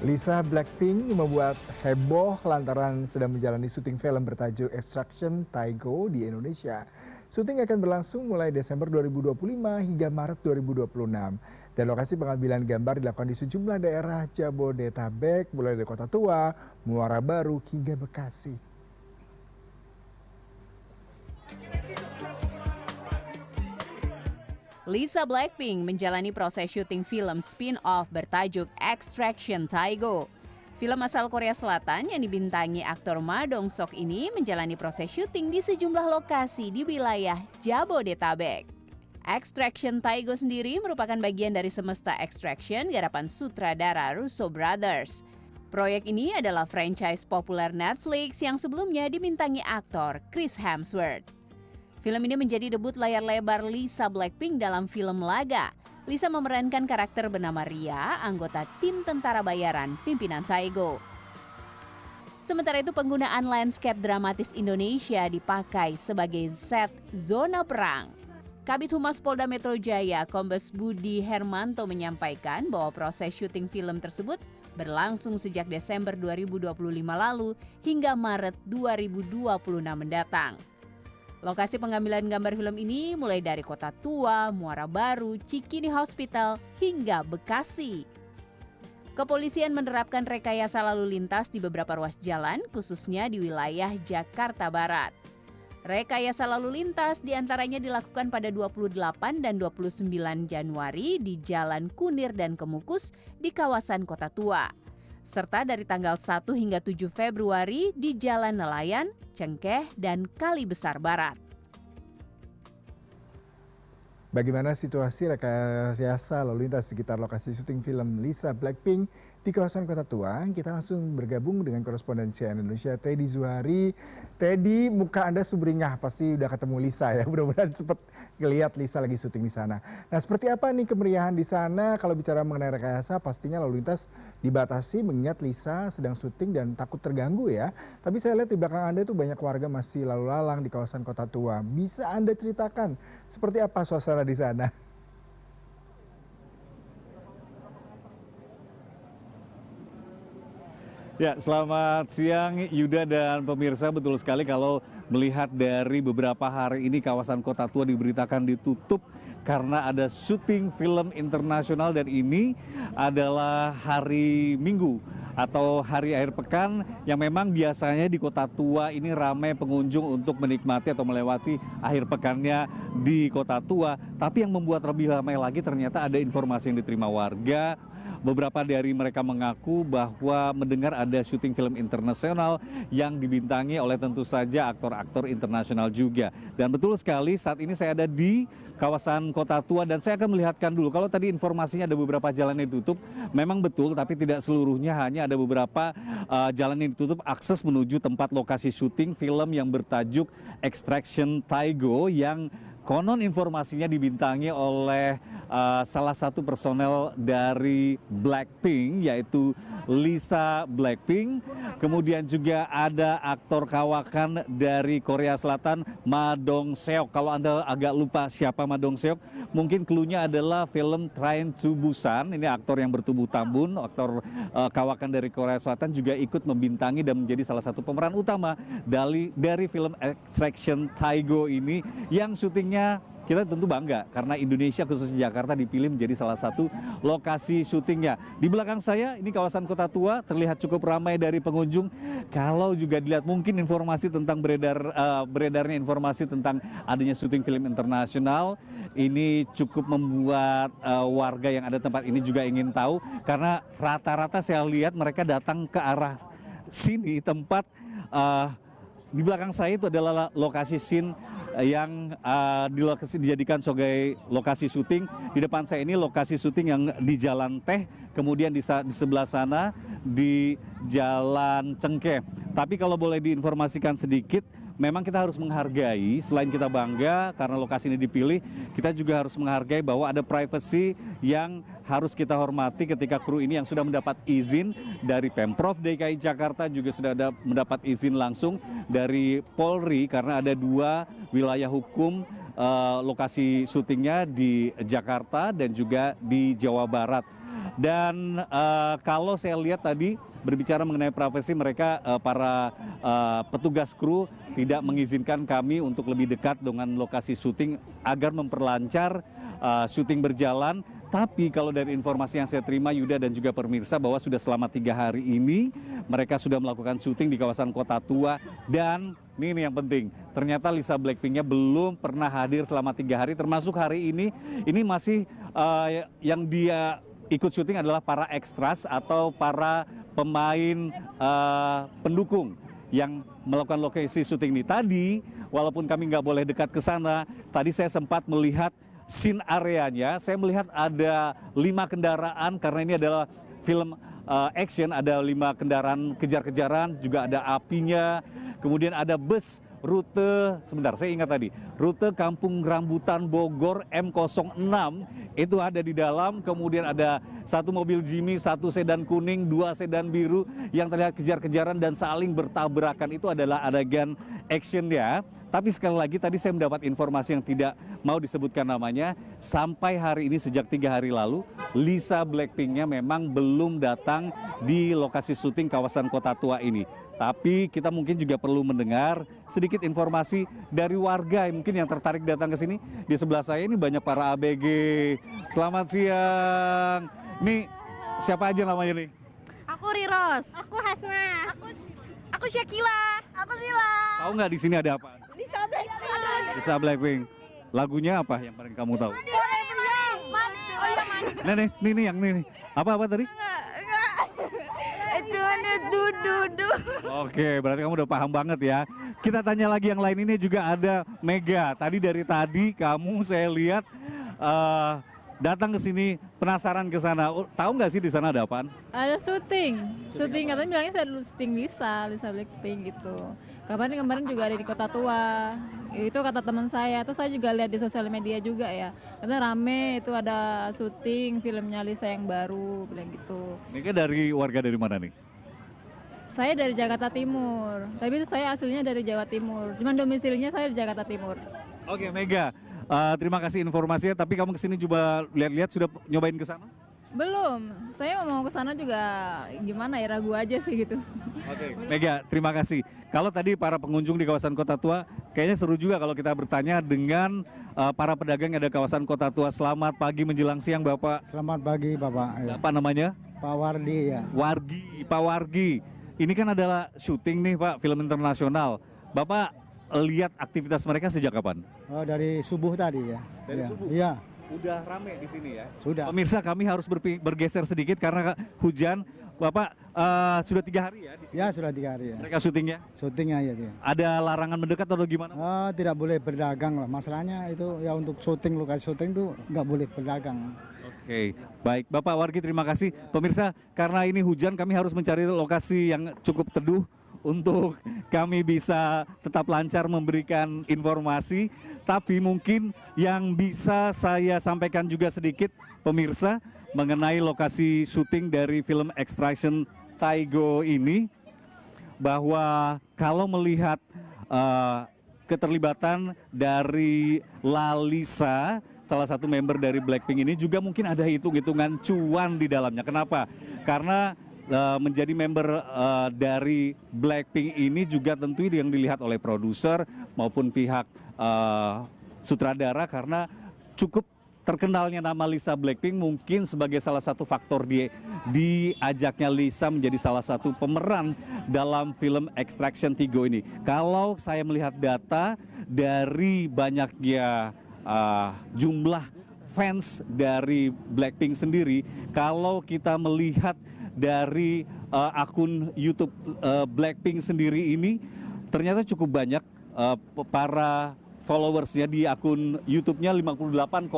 Lisa Blackpink membuat heboh lantaran sedang menjalani syuting film bertajuk Extraction Taigo di Indonesia. Syuting akan berlangsung mulai Desember 2025 hingga Maret 2026. Dan lokasi pengambilan gambar dilakukan di sejumlah daerah Jabodetabek, mulai dari Kota Tua, Muara Baru, hingga Bekasi. Lisa Blackpink menjalani proses syuting film spin-off bertajuk Extraction Taigo. Film asal Korea Selatan yang dibintangi aktor Ma Dong-seok ini menjalani proses syuting di sejumlah lokasi di wilayah Jabodetabek. Extraction Taigo sendiri merupakan bagian dari Semesta Extraction garapan sutradara Russo Brothers. Proyek ini adalah franchise populer Netflix yang sebelumnya dibintangi aktor Chris Hemsworth. Film ini menjadi debut layar lebar Lisa Blackpink dalam film laga. Lisa memerankan karakter bernama Ria, anggota tim tentara bayaran pimpinan Taigo. Sementara itu penggunaan landscape dramatis Indonesia dipakai sebagai set zona perang. Kabid Humas Polda Metro Jaya, Kombes Budi Hermanto menyampaikan bahwa proses syuting film tersebut berlangsung sejak Desember 2025 lalu hingga Maret 2026 mendatang. Lokasi pengambilan gambar film ini mulai dari Kota Tua, Muara Baru, Cikini Hospital, hingga Bekasi. Kepolisian menerapkan rekayasa lalu lintas di beberapa ruas jalan, khususnya di wilayah Jakarta Barat. Rekayasa lalu lintas diantaranya dilakukan pada 28 dan 29 Januari di Jalan Kunir dan Kemukus di kawasan Kota Tua. Serta dari tanggal 1 hingga 7 Februari di Jalan Nelayan, Cengkeh, dan Kali Besar Barat. Bagaimana situasi rekayasa lalu lintas sekitar lokasi syuting film Lisa Blackpink di kawasan Kota Tua? Kita langsung bergabung dengan korespondensi Indonesia Teddy Zuhari. Teddy, muka Anda sumringah, pasti udah ketemu Lisa ya. Mudah-mudahan sempat ngelihat Lisa lagi syuting di sana. Nah, seperti apa nih kemeriahan di sana? Kalau bicara mengenai rekayasa, pastinya lalu lintas dibatasi mengingat Lisa sedang syuting dan takut terganggu ya. Tapi saya lihat di belakang Anda itu banyak warga masih lalu lalang di kawasan Kota Tua. Bisa Anda ceritakan seperti apa suasana di sana? Ya, selamat siang Yuda dan pemirsa. Betul sekali kalau melihat dari beberapa hari ini kawasan Kota Tua diberitakan ditutup karena ada syuting film internasional dan ini adalah hari Minggu atau hari akhir pekan yang memang biasanya di Kota Tua ini ramai pengunjung untuk menikmati atau melewati akhir pekannya di Kota Tua. Tapi yang membuat lebih ramai lagi ternyata ada informasi yang diterima warga. Beberapa dari mereka mengaku bahwa mendengar ada syuting film internasional yang dibintangi oleh tentu saja aktor-aktor internasional juga. Dan betul sekali saat ini saya ada di kawasan Kota Tua dan saya akan melihatkan dulu. Kalau tadi informasinya ada beberapa jalan yang ditutup, memang betul tapi tidak seluruhnya, hanya ada beberapa jalan yang ditutup akses menuju tempat lokasi syuting film yang bertajuk Extraction Taigo yang konon informasinya dibintangi oleh salah satu personel dari Blackpink yaitu Lisa Blackpink. Kemudian juga ada aktor kawakan dari Korea Selatan Ma Dong-seok. Kalau Anda agak lupa siapa Ma Dong-seok, mungkin cluenya adalah film Train to Busan. Ini aktor yang bertubuh tambun, aktor kawakan dari Korea Selatan juga ikut membintangi dan menjadi salah satu pemeran utama dari film Extraction Taigo ini yang syutingnya kita tentu bangga karena Indonesia khususnya Jakarta dipilih menjadi salah satu lokasi syutingnya. Di belakang saya ini kawasan Kota Tua terlihat cukup ramai dari pengunjung. Kalau juga dilihat mungkin informasi tentang beredarnya informasi tentang adanya syuting film internasional ini cukup membuat warga yang ada tempat ini juga ingin tahu karena rata-rata saya lihat mereka datang ke arah sini tempat di belakang saya itu adalah lokasi scene yang dijadikan sebagai lokasi syuting. Di depan saya ini lokasi syuting yang di Jalan Teh, kemudian di sebelah sana di Jalan Cengkeh. Tapi kalau boleh diinformasikan sedikit, memang kita harus menghargai, selain kita bangga karena lokasi ini dipilih, kita juga harus menghargai bahwa ada privacy yang harus kita hormati ketika kru ini yang sudah mendapat izin dari Pemprov DKI Jakarta, juga sudah mendapat izin langsung dari Polri karena ada dua wilayah hukum lokasi syutingnya di Jakarta dan juga di Jawa Barat. Dan kalau saya lihat tadi berbicara mengenai privasi mereka, para petugas kru tidak mengizinkan kami untuk lebih dekat dengan lokasi syuting agar memperlancar syuting berjalan. Tapi kalau dari informasi yang saya terima Yuda dan juga pemirsa bahwa sudah selama 3 hari ini mereka sudah melakukan syuting di kawasan Kota Tua. Dan ini yang penting, ternyata Lisa Blackpink-nya belum pernah hadir selama 3 hari, termasuk hari ini. Ini masih yang dia ikut syuting adalah para extras atau para pemain pendukung yang melakukan lokasi syuting ini. Tadi walaupun kami nggak boleh dekat ke sana, tadi saya sempat melihat scene areanya. Saya melihat ada 5 kendaraan karena ini adalah film action, ada 5 kendaraan kejar-kejaran, juga ada apinya. Kemudian ada bus rute, sebentar saya ingat tadi, rute Kampung Rambutan Bogor M06 itu ada di dalam. Kemudian ada 1 mobil Jimmy, 1 sedan kuning, 2 sedan biru yang terlihat kejar-kejaran dan saling bertabrakan. Itu adalah adegan actionnya. Tapi sekali lagi tadi saya mendapat informasi yang tidak mau disebutkan namanya. Sampai hari ini sejak 3 hari lalu Lisa Blackpink-nya memang belum datang di lokasi syuting kawasan Kota Tua ini. Tapi kita mungkin juga perlu mendengar sedikit informasi dari warga yang mungkin yang tertarik datang ke sini. Di sebelah saya ini banyak para ABG. Selamat siang. Nih siapa aja namanya nih? Aku Riros. Aku Hasna. Aku Syakila. Aku Sila. Tahu nggak di sini ada apa? Lisa Blackpink. Lisa Blackpink. Lagunya apa yang paling kamu tahu? Mani. Oh iya Mani. Nih yang ini. Apa tadi? Enggak. Cuman du. Oke, berarti kamu udah paham banget ya. Kita tanya lagi yang lain, ini juga ada Mega. Dari tadi kamu saya lihat datang ke sini penasaran ke sana. Tahu nggak sih di sana ada apaan? Ada syuting katanya bilangnya saya dulu syuting Lisa Blackpink gitu. Kemarin juga ada di Kota Tua. Itu kata teman saya. Terus saya juga lihat di sosial media juga ya. Karena rame itu ada syuting filmnya Lisa yang baru, bilang gitu. Mega dari warga dari mana nih? Saya dari Jakarta Timur. Tapi saya aslinya dari Jawa Timur. Cuman domisilinya saya di Jakarta Timur. Oke, Mega. Terima kasih informasinya. Tapi kamu kesini coba lihat-lihat, sudah nyobain ke sana? Belum. Saya mau ke sana juga gimana ya, ragu aja sih gitu. Oke, Mega, terima kasih. Kalau tadi para pengunjung di kawasan Kota Tua, kayaknya seru juga kalau kita bertanya dengan para pedagang yang ada di kawasan Kota Tua. Selamat pagi menjelang siang, Bapak. Selamat pagi Bapak. Apa namanya? Pak Wardi ya. Pak Wargi. Ini kan adalah syuting nih Pak, film internasional. Bapak lihat aktivitas mereka sejak kapan? Oh dari subuh tadi ya. Dari ya. subuh? Iya. Udah rame di sini ya? Sudah. Pemirsa, kami harus bergeser sedikit karena hujan. Bapak sudah 3 hari ya di sini? Ya sudah 3 hari ya. Mereka syutingnya? Syutingnya ya. Dia. Ada larangan mendekat atau gimana? Tidak boleh berdagang lah. Masalahnya itu ya untuk syuting, lokasi syuting tuh nggak boleh berdagang. Oke, baik. Bapak Wargi, terima kasih. Pemirsa, karena ini hujan kami harus mencari lokasi yang cukup teduh untuk kami bisa tetap lancar memberikan informasi. Tapi mungkin yang bisa saya sampaikan juga sedikit pemirsa mengenai lokasi syuting dari film Extraction Taigo ini, bahwa kalau melihat keterlibatan dari Lalisa, salah satu member dari Blackpink ini, juga mungkin ada hitung-hitungan cuan di dalamnya. Kenapa? Karena menjadi member dari Blackpink ini juga tentu yang dilihat oleh produser maupun pihak sutradara, karena cukup terkenalnya nama Lisa Blackpink mungkin sebagai salah satu faktor diajaknya Lisa menjadi salah satu pemeran dalam film Extraction Taigo ini. Kalau saya melihat data dari banyaknya jumlah fans dari Blackpink sendiri, kalau kita melihat dari akun YouTube Blackpink sendiri ini, ternyata cukup banyak para followersnya di akun YouTube-nya 58,7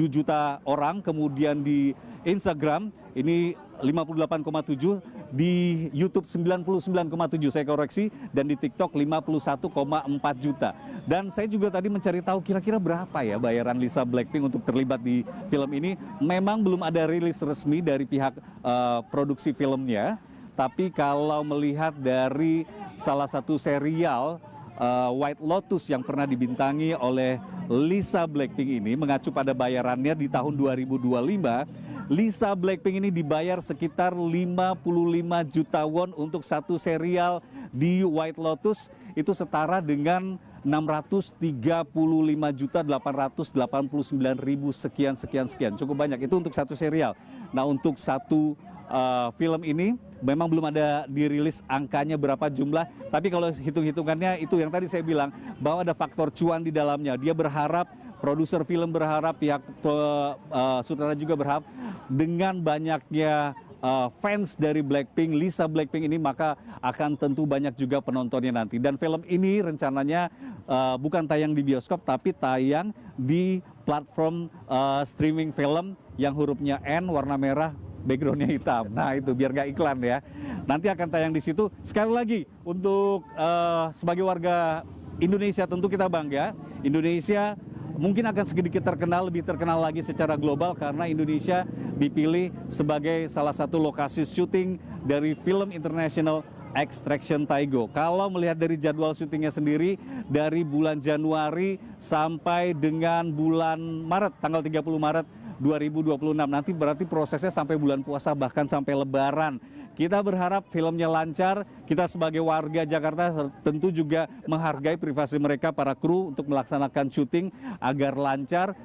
juta orang, kemudian di Instagram ini 58,7, di YouTube 99,7 saya koreksi, dan di TikTok 51,4 juta. Dan saya juga tadi mencari tahu kira-kira berapa ya bayaran Lisa Blackpink untuk terlibat di film ini. Memang belum ada rilis resmi dari pihak produksi filmnya, tapi kalau melihat dari salah satu serial White Lotus yang pernah dibintangi oleh Lisa Blackpink ini mengacu pada bayarannya di tahun 2025, Lisa Blackpink ini dibayar sekitar 55 juta won untuk satu serial di White Lotus, itu setara dengan 635.889.000 sekian. Cukup banyak itu untuk satu serial. Nah, untuk satu film ini memang belum ada dirilis angkanya berapa jumlah, tapi kalau hitung-hitungannya itu yang tadi saya bilang bahwa ada faktor cuan di dalamnya. Dia berharap, produser film berharap, pihak sutradara juga berharap dengan banyaknya fans dari Blackpink, Lisa Blackpink ini, maka akan tentu banyak juga penontonnya nanti. Dan film ini rencananya bukan tayang di bioskop, tapi tayang di platform streaming film yang hurufnya N, warna merah, backgroundnya hitam. Nah itu biar nggak iklan ya. Nanti akan tayang di situ. Sekali lagi untuk sebagai warga Indonesia tentu kita bangga. Indonesia mungkin akan sedikit terkenal, lebih terkenal lagi secara global karena Indonesia dipilih sebagai salah satu lokasi syuting dari film internasional Extraction Taigo. Kalau melihat dari jadwal syutingnya sendiri, dari bulan Januari sampai dengan bulan Maret, tanggal 30 Maret 2026, nanti berarti prosesnya sampai bulan puasa bahkan sampai Lebaran. Kita berharap filmnya lancar, kita sebagai warga Jakarta tentu juga menghargai privasi mereka, para kru untuk melaksanakan syuting agar lancar.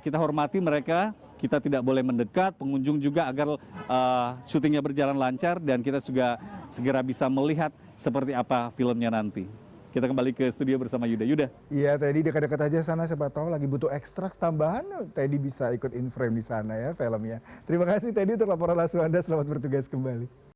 Kita hormati mereka, kita tidak boleh mendekat, pengunjung juga agar syutingnya berjalan lancar dan kita juga segera bisa melihat seperti apa filmnya nanti. Kita kembali ke studio bersama Yuda. Yuda. Iya, Teddy dekat-dekat aja sana, siapa tahu lagi butuh ekstrak tambahan, Teddy bisa ikut in frame di sana ya filmnya. Terima kasih Teddy untuk laporan langsung Anda, selamat bertugas kembali.